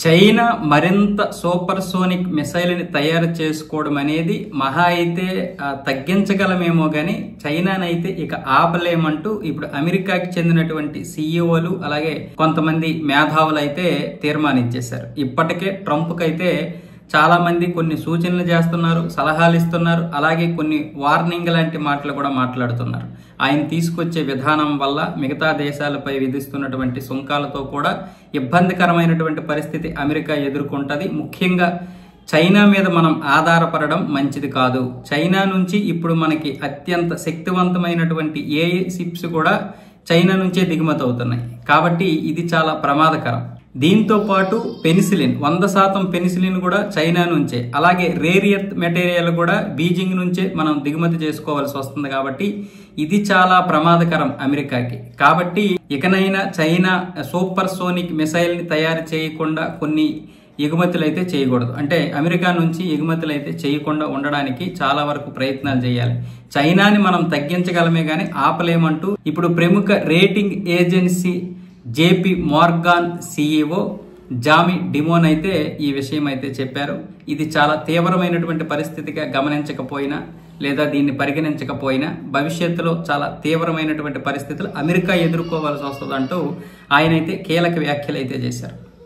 China మరింత supersonic మిసైల్ని తయారు చేసుకోవడం అనేది మహా అయితే తగ్గించగలమేమో గాని చైనానైతే ఇక ఆపలేమంటూ ఇప్పుడు అమెరికాకి చెందినటువంటి సీఈఓలు అలాగే కొంతమంది మేధావులు అయితే తీర్మానించేశారు. ఇప్పటికే ట్రంప్కి అయితే చాలా మంది కొన్ని సూచనలు చేస్తున్నారు, సలహాలు ఇస్తున్నారు, అలాగే కొన్ని వార్నింగ్ లాంటి మాటలు కూడా మాట్లాడుతున్నారు. ఆయన తీసుకొచ్చే విధానం వల్ల మిగతా దేశాలపై విధిస్తున్నటువంటి సుంకాలతో కూడా ఇబ్బందికరమైనటువంటి పరిస్థితి అమెరికా ఎదుర్కొంటది. ముఖ్యంగా చైనా మీద మనం ఆధారపడడం మంచిది కాదు. చైనా నుంచి ఇప్పుడు మనకి అత్యంత శక్తివంతమైనటువంటి ఏఐ చిప్స్ కూడా చైనా నుంచే దిగుమతి అవుతున్నాయి. కాబట్టి ఇది చాలా ప్రమాదకరం. దీంతో పాటు పెనిసిలిన్ 100% పెనిసిలిన్ కూడా చైనా నుంచే, అలాగే రేర్ ఎర్త్ మెటీరియల్ కూడా బీజింగ్ నుంచే మనం దిగుమతి చేసుకోవాల్సి వస్తుంది. కాబట్టి ఇది చాలా ప్రమాదకరం అమెరికాకి. కాబట్టి ఇకనైనా చైనా సూపర్ సోనిక్ మిసైల్ ని తయారు చేయకుండా కొన్ని ఎగుమతులు అయితే చేయకూడదు. అంటే అమెరికా నుంచి ఎగుమతులు అయితే చేయకుండా ఉండడానికి చాలా వరకు ప్రయత్నాలు చేయాలి. చైనాని మనం తగ్గించగలమే గానీ ఆపలేమంటూ ఇప్పుడు ప్రముఖ rating agency JP Morgan CEO Jamie Dimon అయితే ఈ విషయం అయితే చెప్పారు. ఇది చాలా తీవ్రమైనటువంటి పరిస్థితిగా గమనించకపోయినా లేదా దీన్ని పరిగణించకపోయినా భవిష్యత్తులో చాలా తీవ్రమైనటువంటి పరిస్థితులు అమెరికా ఎదుర్కోవాల్సి వస్తుందంటూ ఆయనైతే కీలక వ్యాఖ్యలు అయితే చేశారు.